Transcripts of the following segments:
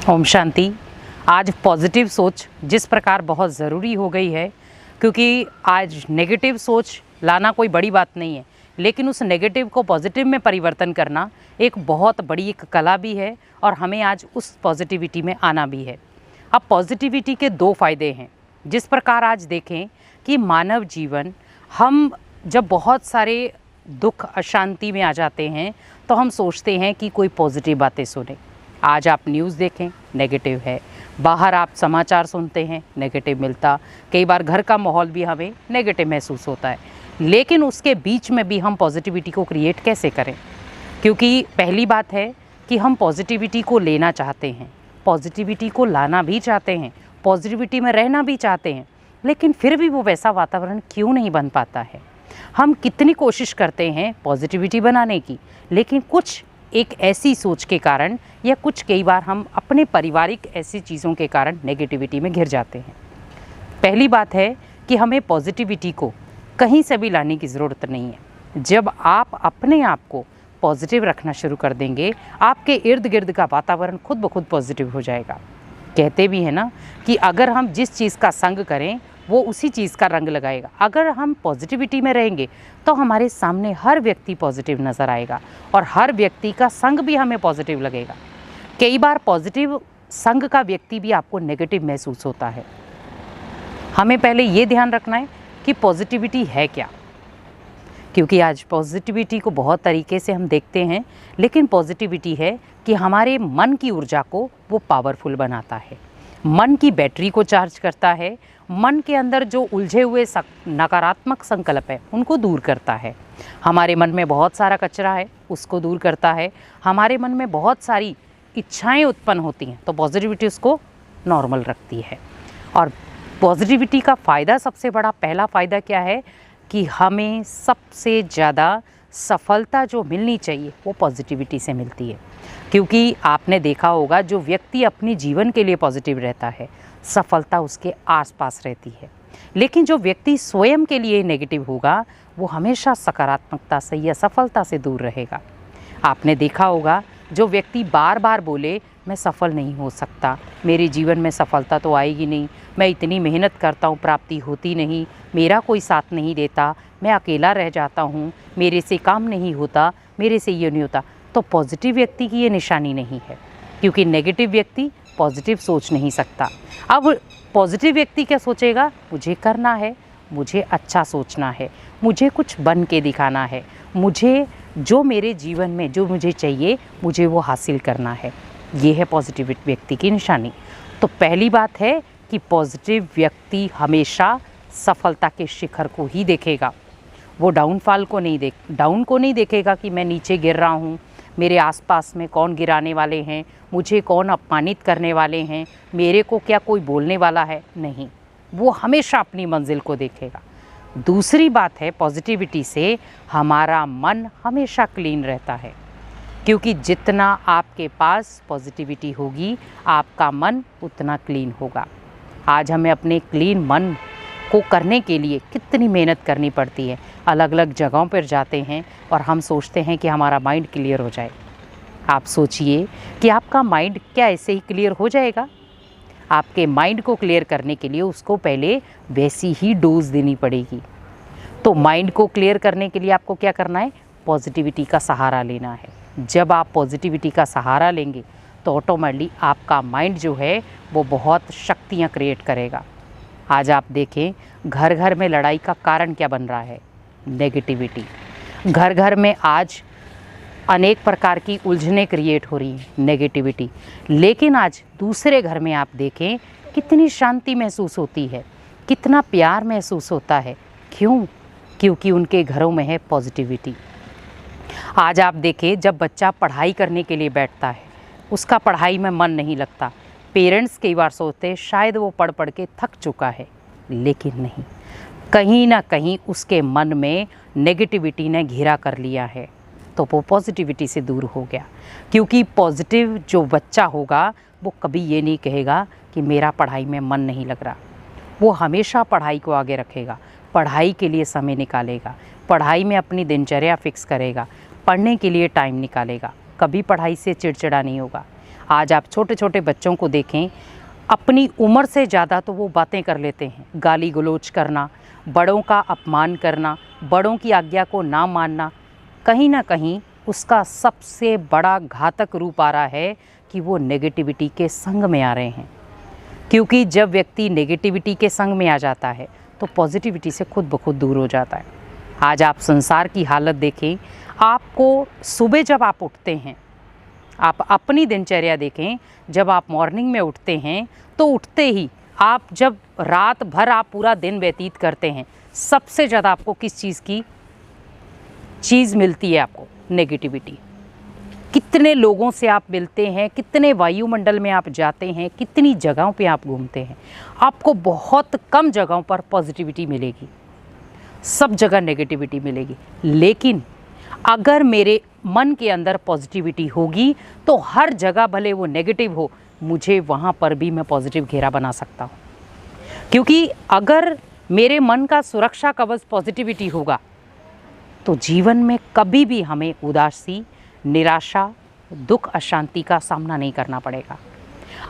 ओम शांति। आज पॉजिटिव सोच जिस प्रकार बहुत ज़रूरी हो गई है, क्योंकि आज नेगेटिव सोच लाना कोई बड़ी बात नहीं है, लेकिन उस नेगेटिव को पॉजिटिव में परिवर्तन करना एक बहुत बड़ी एक कला भी है और हमें आज उस पॉजिटिविटी में आना भी है। अब पॉजिटिविटी के दो फायदे हैं। जिस प्रकार आज देखें कि मानव जीवन, हम जब बहुत सारे दुख अशांति में आ जाते हैं तो हम सोचते हैं कि कोई पॉजिटिव बातें सुने। आज आप न्यूज़ देखें, नेगेटिव है। बाहर आप समाचार सुनते हैं, नेगेटिव मिलता। कई बार घर का माहौल भी हमें नेगेटिव महसूस होता है, लेकिन उसके बीच में भी हम पॉजिटिविटी को क्रिएट कैसे करें? क्योंकि पहली बात है कि हम पॉजिटिविटी को लेना चाहते हैं, पॉजिटिविटी को लाना भी चाहते हैं, पॉजिटिविटी में रहना भी चाहते हैं, लेकिन फिर भी वो वैसा वातावरण क्यों नहीं बन पाता है? हम कितनी कोशिश करते हैं पॉजिटिविटी बनाने की, लेकिन कुछ एक ऐसी सोच के कारण या कुछ कई बार हम अपने पारिवारिक ऐसी चीज़ों के कारण नेगेटिविटी में घिर जाते हैं। पहली बात है कि हमें पॉजिटिविटी को कहीं से भी लाने की ज़रूरत नहीं है। जब आप अपने आप को पॉजिटिव रखना शुरू कर देंगे, आपके इर्द गिर्द का वातावरण खुद ब खुद पॉजिटिव हो जाएगा। कहते भी हैं ना कि अगर हम जिस चीज़ का संग करें वो उसी चीज़ का रंग लगाएगा। अगर हम पॉजिटिविटी में रहेंगे तो हमारे सामने हर व्यक्ति पॉजिटिव नज़र आएगा और हर व्यक्ति का संग भी हमें पॉजिटिव लगेगा। कई बार पॉजिटिव संग का व्यक्ति भी आपको नेगेटिव महसूस होता है। हमें पहले ये ध्यान रखना है कि पॉजिटिविटी है क्या, क्योंकि आज पॉजिटिविटी को बहुत तरीके से हम देखते हैं, लेकिन पॉजिटिविटी है कि हमारे मन की ऊर्जा को वो पावरफुल बनाता है, मन की बैटरी को चार्ज करता है, मन के अंदर जो उलझे हुए नकारात्मक संकल्प है उनको दूर करता है। हमारे मन में बहुत सारा कचरा है, उसको दूर करता है। हमारे मन में बहुत सारी इच्छाएं उत्पन्न होती हैं तो पॉजिटिविटी उसको नॉर्मल रखती है। और पॉजिटिविटी का फ़ायदा, सबसे बड़ा पहला फ़ायदा क्या है कि हमें सबसे ज़्यादा सफलता जो मिलनी चाहिए वो पॉजिटिविटी से मिलती है। क्योंकि आपने देखा होगा, जो व्यक्ति अपने जीवन के लिए पॉजिटिव रहता है, सफलता उसके आसपास रहती है। लेकिन जो व्यक्ति स्वयं के लिए नेगेटिव होगा वो हमेशा सकारात्मकता से या सफलता से दूर रहेगा। आपने देखा होगा, जो व्यक्ति बार बार बोले मैं सफल नहीं हो सकता, मेरे जीवन में सफलता तो आएगी नहीं, मैं इतनी मेहनत करता हूँ प्राप्ति होती नहीं, मेरा कोई साथ नहीं देता, मैं अकेला रह जाता हूँ, मेरे से काम नहीं होता, मेरे से ये नहीं होता, तो पॉजिटिव व्यक्ति की ये निशानी नहीं है। क्योंकि नेगेटिव व्यक्ति पॉजिटिव सोच नहीं सकता। अब पॉजिटिव व्यक्ति क्या सोचेगा? मुझे करना है, मुझे अच्छा सोचना है, मुझे कुछ बन के दिखाना है, मुझे जो मेरे जीवन में जो मुझे चाहिए मुझे वो हासिल करना है। ये है पॉजिटिव व्यक्ति की निशानी। तो पहली बात है कि पॉजिटिव व्यक्ति हमेशा सफलता के शिखर को ही देखेगा, वो डाउन को नहीं देखेगा कि मैं नीचे गिर रहा हूँ, मेरे आसपास में कौन गिराने वाले हैं, मुझे कौन अपमानित करने वाले हैं, मेरे को क्या कोई बोलने वाला है। नहीं, वो हमेशा अपनी मंजिल को देखेगा। दूसरी बात है, पॉजिटिविटी से हमारा मन हमेशा क्लीन रहता है, क्योंकि जितना आपके पास पॉजिटिविटी होगी आपका मन उतना क्लीन होगा। आज हमें अपने क्लीन मन को करने के लिए कितनी मेहनत करनी पड़ती है। अलग अलग जगहों पर जाते हैं और हम सोचते हैं कि हमारा माइंड क्लियर हो जाए। आप सोचिए कि आपका माइंड क्या ऐसे ही क्लियर हो जाएगा? आपके माइंड को क्लियर करने के लिए उसको पहले वैसी ही डोज देनी पड़ेगी। तो माइंड को क्लियर करने के लिए आपको क्या करना है? पॉजिटिविटी का सहारा लेना है। जब आप पॉजिटिविटी का सहारा लेंगे तो ऑटोमेटिकली आपका माइंड जो है वो बहुत शक्तियाँ क्रिएट करेगा। आज आप देखें, घर घर में लड़ाई का कारण क्या बन रहा है? नेगेटिविटी। घर घर में आज अनेक प्रकार की उलझनें क्रिएट हो रही हैं, नेगेटिविटी। लेकिन आज दूसरे घर में आप देखें कितनी शांति महसूस होती है, कितना प्यार महसूस होता है। क्यों? क्योंकि उनके घरों में है पॉजिटिविटी। आज आप देखें, जब बच्चा पढ़ाई करने के लिए बैठता है उसका पढ़ाई में मन नहीं लगता। पेरेंट्स कई बार सोचते हैं शायद वो पढ़ पढ़ के थक चुका है, लेकिन नहीं, कहीं ना कहीं उसके मन में नेगेटिविटी ने घेरा कर लिया है, तो वो पॉजिटिविटी से दूर हो गया। क्योंकि पॉजिटिव जो बच्चा होगा वो कभी ये नहीं कहेगा कि मेरा पढ़ाई में मन नहीं लग रहा। वो हमेशा पढ़ाई को आगे रखेगा, पढ़ाई के लिए समय निकालेगा, पढ़ाई में अपनी दिनचर्या फिक्स करेगा, पढ़ने के लिए टाइम निकालेगा, कभी पढ़ाई से चिड़चिड़ा नहीं होगा। आज आप छोटे छोटे बच्चों को देखें, अपनी उम्र से ज़्यादा तो वो बातें कर लेते हैं। गाली गलौज करना, बड़ों का अपमान करना, बड़ों की आज्ञा को ना मानना, कहीं ना कहीं उसका सबसे बड़ा घातक रूप आ रहा है कि वो नेगेटिविटी के संग में आ रहे हैं। क्योंकि जब व्यक्ति नेगेटिविटी के संग में आ जाता है तो पॉजिटिविटी से खुद ब खुद दूर हो जाता है। आज आप संसार की हालत देखें, आपको सुबह जब आप उठते हैं, आप अपनी दिनचर्या देखें, जब आप मॉर्निंग में उठते हैं तो उठते ही आप जब रात भर आप पूरा दिन व्यतीत करते हैं, सबसे ज़्यादा आपको किस चीज़ मिलती है? आपको नेगेटिविटी। कितने लोगों से आप मिलते हैं, कितने वायुमंडल में आप जाते हैं, कितनी जगहों पे आप घूमते हैं, आपको बहुत कम जगहों पर पॉजिटिविटी मिलेगी, सब जगह नेगेटिविटी मिलेगी। लेकिन अगर मेरे मन के अंदर पॉजिटिविटी होगी तो हर जगह भले वो नेगेटिव हो, मुझे वहाँ पर भी मैं पॉजिटिव घेरा बना सकता हूँ। क्योंकि अगर मेरे मन का सुरक्षा कवच पॉजिटिविटी होगा तो जीवन में कभी भी हमें उदासी, निराशा, दुख, अशांति का सामना नहीं करना पड़ेगा।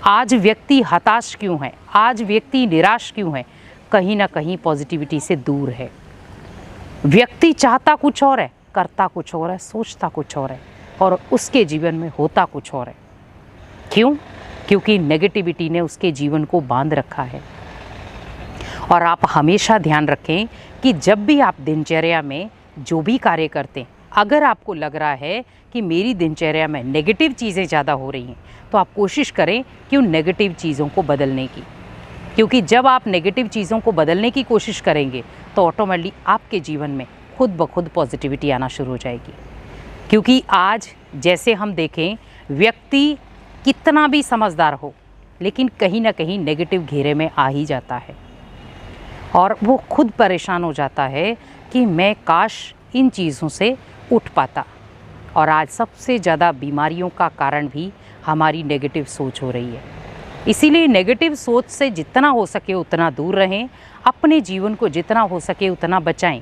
आज व्यक्ति हताश क्यों है, आज व्यक्ति निराश क्यों है? कहीं ना कहीं पॉजिटिविटी से दूर है। व्यक्ति चाहता कुछ और है, करता कुछ और है, सोचता कुछ और है, और उसके जीवन में होता कुछ और है। क्यों? क्योंकि नेगेटिविटी ने उसके जीवन को बांध रखा है। और आप हमेशा ध्यान रखें कि जब भी आप दिनचर्या में जो भी कार्य करते हैं, अगर आपको लग रहा है कि मेरी दिनचर्या में नेगेटिव चीज़ें ज़्यादा हो रही हैं, तो आप कोशिश करें कि उन नेगेटिव चीज़ों को बदलने की। क्योंकि जब आप नेगेटिव चीज़ों को बदलने की कोशिश करेंगे तो ऑटोमेटिकली आपके जीवन में खुद ब खुद पॉजिटिविटी आना शुरू हो जाएगी। क्योंकि आज जैसे हम देखें, व्यक्ति कितना भी समझदार हो लेकिन कहीं ना कहीं नेगेटिव घेरे में आ ही जाता है, और वो खुद परेशान हो जाता है कि मैं काश इन चीज़ों से उठ पाता। और आज सबसे ज़्यादा बीमारियों का कारण भी हमारी नेगेटिव सोच हो रही है। इसीलिए नेगेटिव सोच से जितना हो सके उतना दूर रहें, अपने जीवन को जितना हो सके उतना बचाएं।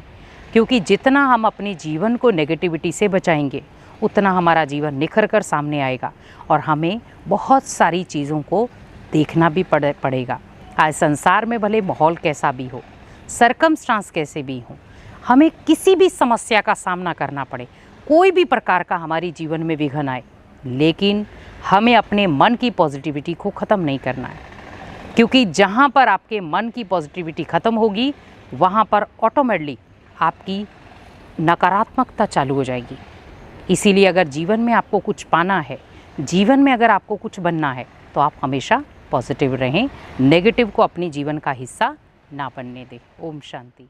क्योंकि जितना हम अपने जीवन को नेगेटिविटी से बचाएंगे उतना हमारा जीवन निखर कर सामने आएगा, और हमें बहुत सारी चीज़ों को देखना भी पड़ेगा। आज संसार में भले माहौल कैसा भी हो, सरकमस्टांस कैसे भी हो, हमें किसी भी समस्या का सामना करना पड़े, कोई भी प्रकार का हमारे जीवन में विघ्न आए, लेकिन हमें अपने मन की पॉजिटिविटी को ख़त्म नहीं करना है। क्योंकि जहाँ पर आपके मन की पॉजिटिविटी ख़त्म होगी वहाँ पर ऑटोमेटिकली आपकी नकारात्मकता चालू हो जाएगी। इसीलिए अगर जीवन में आपको कुछ पाना है, जीवन में अगर आपको कुछ बनना है, तो आप हमेशा पॉजिटिव रहें, नेगेटिव को अपने जीवन का हिस्सा ना बनने दें। ओम शांति।